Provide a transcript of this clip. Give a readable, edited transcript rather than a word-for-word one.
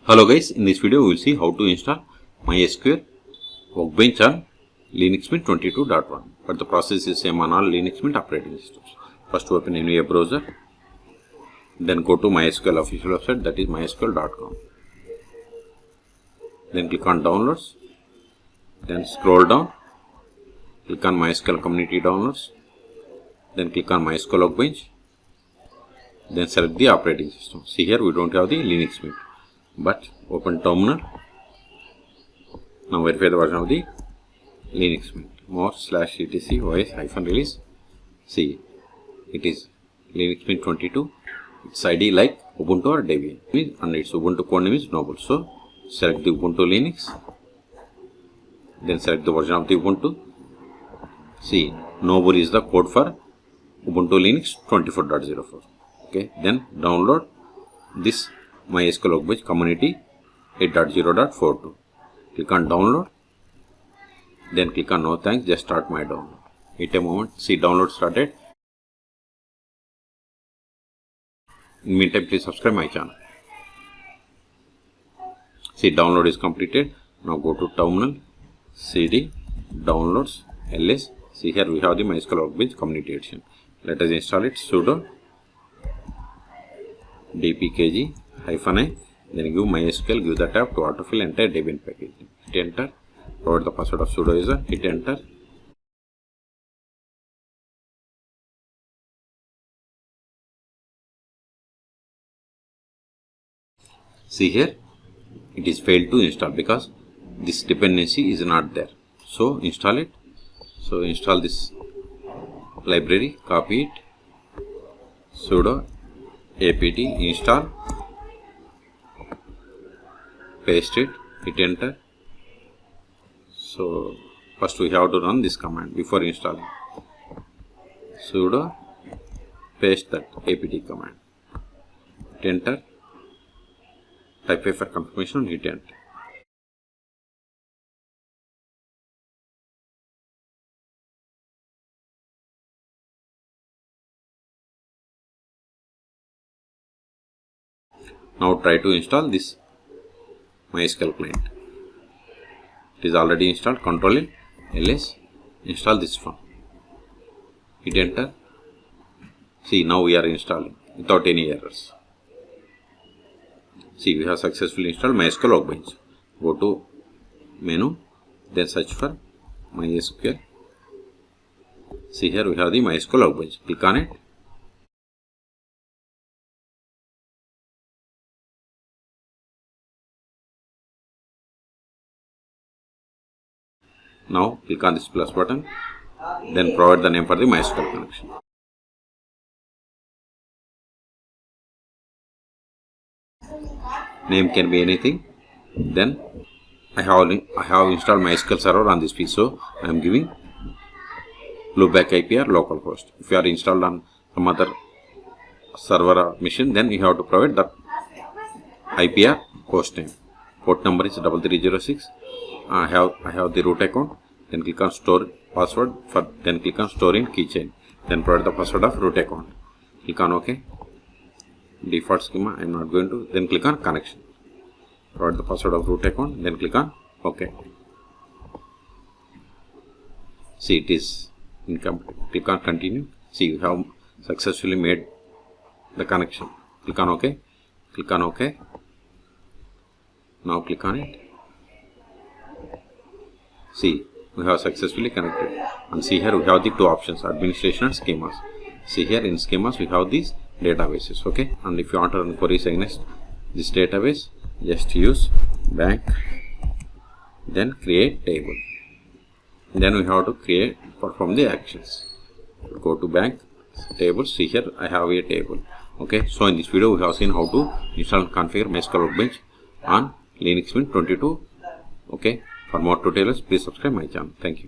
Hello guys, in this video we will see how to install MySQL Workbench on Linux Mint 22.1, but the process is same on all Linux Mint operating systems. First open any web browser, then go to MySQL official website, that is mysql.com. Then click on downloads, then scroll down, click on MySQL community downloads, then click on MySQL Workbench, then select the operating system. See here we don't have the Linux Mint, but open terminal. Now verify the version of the Linux Mint. /etc os-release. See, it is Linux Mint 22. Its ID like Ubuntu or Debian, and its Ubuntu code name is Noble. So select the Ubuntu Linux, then select the version of the Ubuntu. See, Noble is the code for Ubuntu Linux 24.04. Okay, then download this MySQL Workbench community 8.0.42. Click on download, then click on no thanks, just start my download. Wait a moment, see download started. In meantime, please subscribe my channel. See, download is completed. Now go to terminal, cd downloads ls. See here we have the MySQL Workbench community edition. Let us install it. Sudo dpkg -i, then give MySQL, give the tab to autofill entire Debian package. Hit enter, provide the password of sudo user, hit enter. See here, it is failed to install because this dependency is not there. So install it. So install this library, copy it, sudo apt install, paste it, hit enter. So first we have to run this command before installing. Sudo paste that apt command, hit enter, type A for confirmation, hit enter. Now try to install this MySQL client. It is already installed. Ctrl ls, install this one. Hit enter. See, now we are installing without any errors. See, we have successfully installed MySQL Workbench. Go to menu, then search for MySQL. See here we have the MySQL Workbench. Click on it. Now click on this plus button, then provide the name for the MySQL connection. Name can be anything. Then I have installed MySQL Server on this PC, so I am giving loopback IP or localhost. If you are installed on some other server or machine, then you have to provide the IP or host name. Port number is 3306. I have the root account. Then click on store password. Then click on store in keychain. Then provide the password of root account. Click on OK. Default schema I am not going to. Then click on connection. Provide the password of root account. Then click on OK. See, it is incomplete. Click on continue. See, you have successfully made the connection. Click on OK. Click on OK. Now click on it. See, we have successfully connected. And see here we have the two options, administration and schemas. See here in schemas we have these databases. Okay, and if you want to run queries against this database, just use bank, then create table. Then we have to perform the actions. Go to bank tables. See here I have a table. Okay, so in this video we have seen how to install and configure MySQL Workbench on Linux Mint 22. Okay. For more tutorials, please subscribe my channel. Thank you.